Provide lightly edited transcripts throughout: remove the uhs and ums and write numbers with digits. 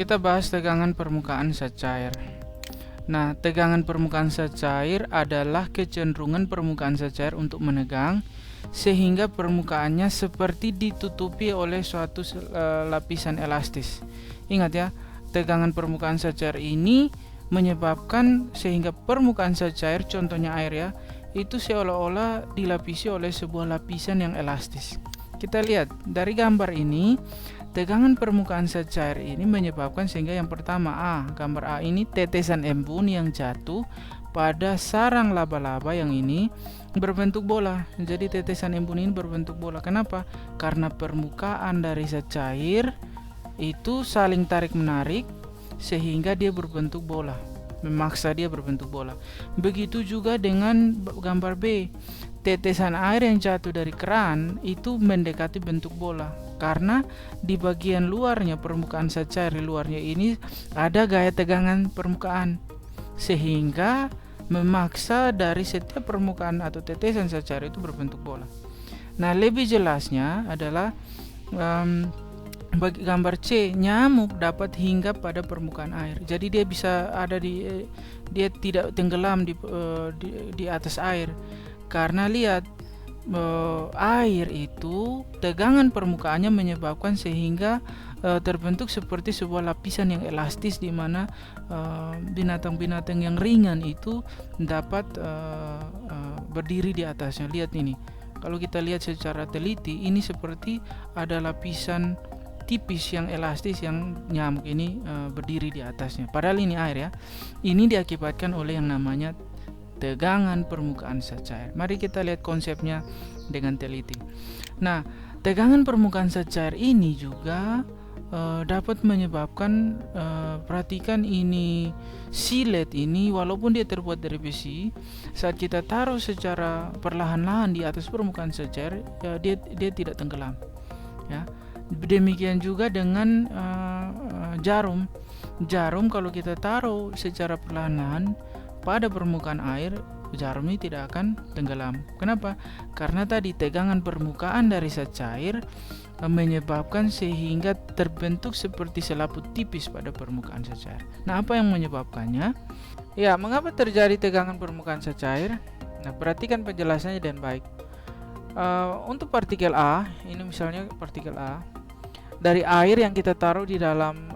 Kita bahas tegangan permukaan zat cair. Nah, tegangan permukaan zat cair adalah kecenderungan permukaan zat cair untuk menegang sehingga permukaannya seperti ditutupi oleh suatu lapisan elastis. Ingat ya, tegangan permukaan zat cair ini menyebabkan sehingga permukaan zat cair, contohnya air ya, itu seolah-olah dilapisi oleh sebuah lapisan yang elastis. Kita lihat dari gambar ini, tegangan permukaan zat cair ini menyebabkan sehingga yang pertama gambar A ini tetesan embun yang jatuh pada sarang laba-laba yang ini berbentuk bola. Jadi tetesan embun ini berbentuk bola. Kenapa? Karena permukaan dari zat cair itu saling tarik-menarik sehingga dia berbentuk bola, memaksa dia berbentuk bola. Begitu juga dengan gambar B. Tetesan air yang jatuh dari keran itu mendekati bentuk bola karena di bagian luarnya, permukaan zat cair di luarnya ini ada gaya tegangan permukaan sehingga memaksa dari setiap permukaan atau tetesan zat cair itu berbentuk bola. Nah, lebih jelasnya adalah bagi gambar C, nyamuk dapat hinggap pada permukaan air. Jadi dia bisa ada dia tidak tenggelam di atas air. Karena lihat, air itu tegangan permukaannya menyebabkan sehingga terbentuk seperti sebuah lapisan yang elastis di mana binatang-binatang yang ringan itu dapat berdiri di atasnya. Lihat ini. Kalau kita lihat secara teliti, ini seperti ada lapisan tipis yang elastis yang nyamuk ini berdiri di atasnya. Padahal ini air ya. Ini diakibatkan oleh yang namanya tegangan permukaan zat cair. Mari kita lihat konsepnya dengan teliti. Nah, tegangan permukaan zat cair ini juga dapat menyebabkan, perhatikan ini silet ini walaupun dia terbuat dari besi, saat kita taruh secara perlahan-lahan di atas permukaan zat cair, dia tidak tenggelam. Ya. Demikian juga dengan jarum. Jarum kalau kita taruh secara perlahan-lahan pada permukaan air, jarum ini tidak akan tenggelam. Kenapa? Karena tadi tegangan permukaan dari zat cair menyebabkan sehingga terbentuk seperti selaput tipis pada permukaan zat cair. Nah, apa yang menyebabkannya? Ya, mengapa terjadi tegangan permukaan zat cair? Nah, perhatikan penjelasannya dengan baik. Untuk partikel A, ini misalnya partikel A, dari air yang kita taruh di dalam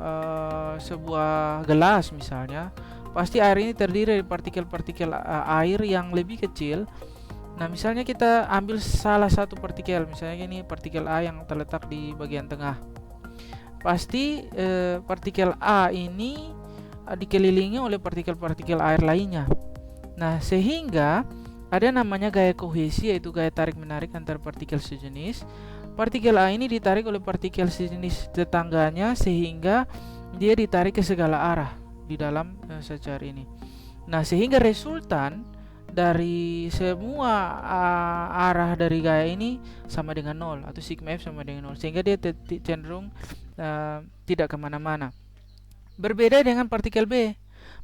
sebuah gelas misalnya, pasti air ini terdiri dari partikel-partikel air yang lebih kecil. Nah, misalnya kita ambil salah satu partikel, misalnya ini partikel A yang terletak di bagian tengah. Pasti partikel A ini dikelilingi oleh partikel-partikel air lainnya. Nah, sehingga ada namanya gaya kohesi, yaitu gaya tarik-menarik antar partikel sejenis. Partikel A ini ditarik oleh partikel sejenis tetangganya sehingga dia ditarik ke segala arah di dalam zat cair ini. Nah, sehingga resultan dari semua arah dari gaya ini sama dengan 0 atau sigma F sama dengan 0, sehingga dia cenderung tidak kemana-mana. Berbeda dengan partikel B.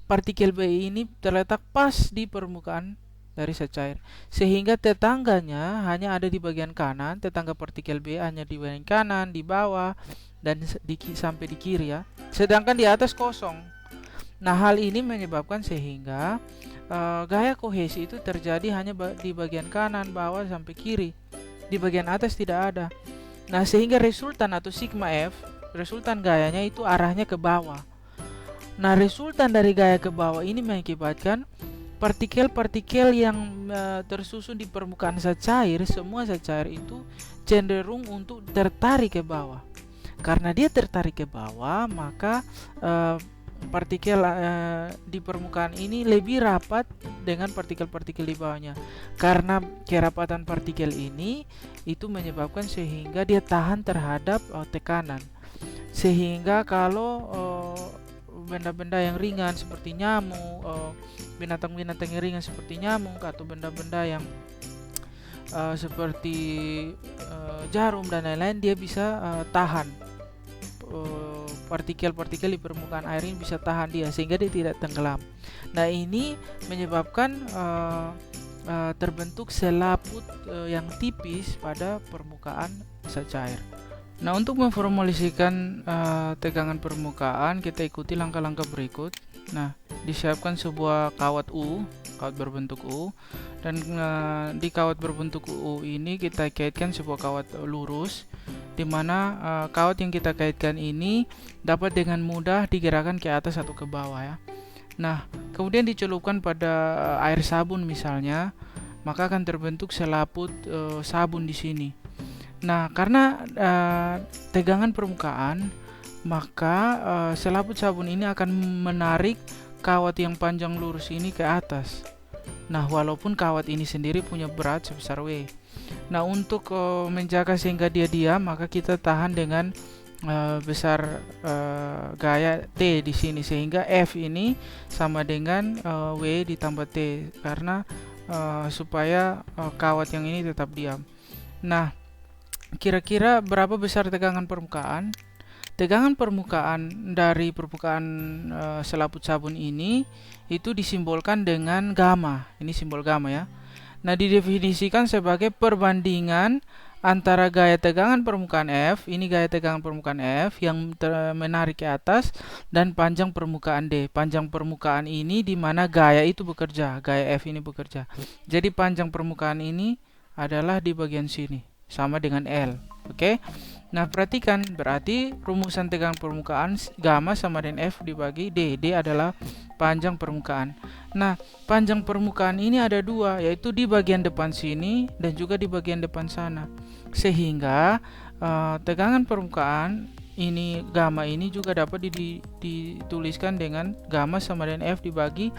Partikel B ini terletak pas di permukaan dari zat cair, sehingga tetangganya hanya ada di bagian kanan. Tetangga partikel B hanya di bagian kanan, di bawah, dan sampai di kiri ya. Sedangkan di atas kosong. Nah, hal ini menyebabkan sehingga gaya kohesi itu terjadi hanya di bagian kanan, bawah, sampai kiri. Di bagian atas tidak ada. Nah, sehingga resultan atau sigma F, resultan gayanya itu arahnya ke bawah. Nah, resultan dari gaya ke bawah ini mengakibatkan partikel-partikel yang tersusun di permukaan zat cair, semua zat cair itu cenderung untuk tertarik ke bawah. Karena dia tertarik ke bawah, maka partikel di permukaan ini lebih rapat dengan partikel-partikel di bawahnya. Karena kerapatan partikel ini itu menyebabkan sehingga dia tahan terhadap tekanan. Sehingga kalau benda-benda yang ringan seperti nyamuk, binatang-binatang yang ringan seperti nyamuk, atau benda-benda yang seperti jarum dan lain-lain, dia bisa tahan. Partikel-partikel di permukaan air ini bisa tahan dia sehingga dia tidak tenggelam. Nah, ini menyebabkan terbentuk selaput yang tipis pada permukaan zat cair. Nah, untuk memformulasikan tegangan permukaan, kita ikuti langkah-langkah berikut. Nah, disiapkan sebuah kawat U, kawat berbentuk U, dan di kawat berbentuk U ini kita kaitkan sebuah kawat lurus, di mana kawat yang kita kaitkan ini dapat dengan mudah digerakkan ke atas atau ke bawah ya. Nah, kemudian dicelupkan pada air sabun misalnya, maka akan terbentuk selaput sabun di sini. Nah, karena tegangan permukaan, maka selaput sabun ini akan menarik kawat yang panjang lurus ini ke atas. Nah, walaupun kawat ini sendiri punya berat sebesar W. Nah, untuk menjaga sehingga dia diam, maka kita tahan dengan besar gaya T di sini, sehingga F ini sama dengan W ditambah T, karena supaya kawat yang ini tetap diam. Nah, kira-kira berapa besar tegangan permukaan? Tegangan permukaan dari permukaan selaput sabun ini itu disimbolkan dengan gamma. Ini simbol gamma ya. Nah, didefinisikan sebagai perbandingan antara gaya tegangan permukaan F, ini gaya tegangan permukaan F yang menarik ke atas, dan panjang permukaan D. Panjang permukaan ini di mana gaya itu bekerja, gaya F ini bekerja. Jadi panjang permukaan ini adalah di bagian sini, sama dengan L. Oke. Nah, perhatikan, berarti rumusan tegangan permukaan gamma sama dengan F dibagi D. D adalah panjang permukaan. Nah, panjang permukaan ini ada dua, yaitu di bagian depan sini dan juga di bagian depan sana. Sehingga tegangan permukaan ini, gamma ini juga dapat dituliskan dengan gamma sama dengan F dibagi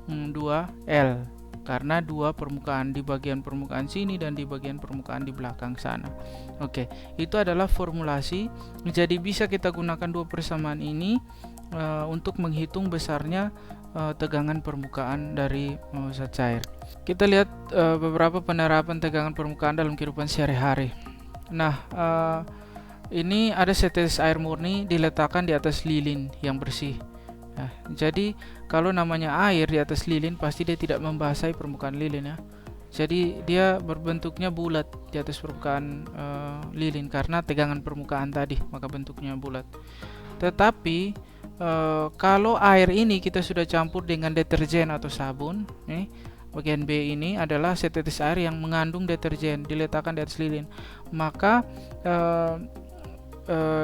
2L. Karena dua permukaan, di bagian permukaan sini dan di bagian permukaan di belakang sana. Oke, itu adalah formulasi. Jadi bisa kita gunakan dua persamaan ini untuk menghitung besarnya tegangan permukaan dari zat cair. Kita lihat beberapa penerapan tegangan permukaan dalam kehidupan sehari-hari. Nah, ini ada setetes air murni diletakkan di atas lilin yang bersih. Nah, jadi kalau namanya air di atas lilin, pasti dia tidak membasahi permukaan lilin ya. Jadi dia berbentuknya bulat di atas permukaan lilin karena tegangan permukaan tadi, maka bentuknya bulat. Tetapi kalau air ini kita sudah campur dengan deterjen atau sabun, nih bagian B ini adalah setetes air yang mengandung deterjen diletakkan di atas lilin, maka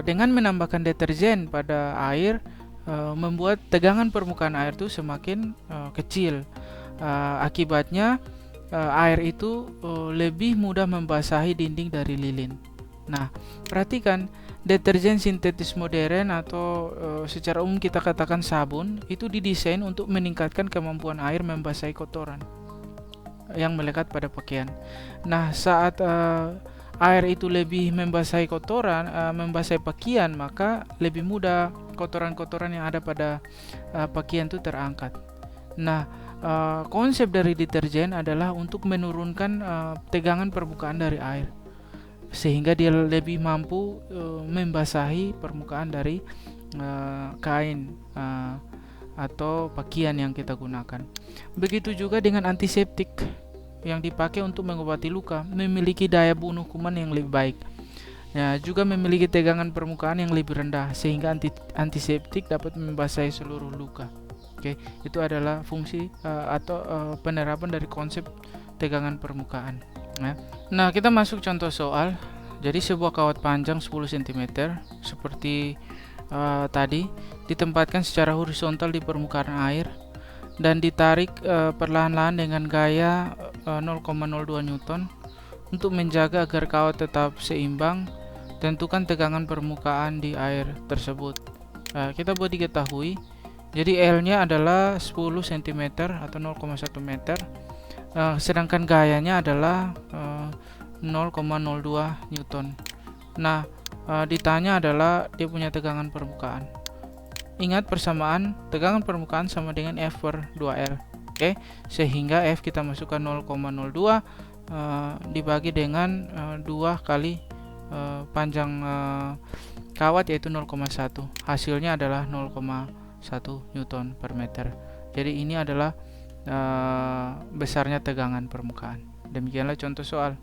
dengan menambahkan deterjen pada air membuat tegangan permukaan air itu semakin kecil. Akibatnya air itu lebih mudah membasahi dinding dari lilin. Nah, perhatikan, deterjen sintetis modern atau secara umum kita katakan sabun itu didesain untuk meningkatkan kemampuan air membasahi kotoran yang melekat pada pakaian. Nah, saat air itu lebih membasahi kotoran, membasahi pakaian, maka lebih mudah kotoran-kotoran yang ada pada pakaian itu terangkat. Nah, konsep dari deterjen adalah untuk menurunkan tegangan permukaan dari air, sehingga dia lebih mampu membasahi permukaan dari kain atau pakaian yang kita gunakan. Begitu juga dengan antiseptik yang dipakai untuk mengobati luka, memiliki daya bunuh kuman yang lebih baik. Nah, juga memiliki tegangan permukaan yang lebih rendah, sehingga antiseptik dapat membasahi seluruh luka. Oke, itu adalah fungsi atau penerapan dari konsep tegangan permukaan. Nah, kita masuk contoh soal. Jadi sebuah kawat panjang 10 cm seperti tadi ditempatkan secara horizontal di permukaan air dan ditarik perlahan-lahan dengan gaya 0,02 Newton. Untuk menjaga agar kawat tetap seimbang, tentukan tegangan permukaan di air tersebut. Kita buat diketahui. Jadi L-nya adalah 10 cm atau 0,1 meter, sedangkan gayanya adalah 0,02 Newton. Nah, ditanya adalah dia punya tegangan permukaan. Ingat persamaan tegangan permukaan sama dengan F per 2L. Oke, sehingga F kita masukkan 0,02 dibagi dengan 2 kali panjang kawat, yaitu 0,1. Hasilnya adalah 0,1 Newton per meter. Jadi ini adalah besarnya tegangan permukaan. Demikianlah contoh soal.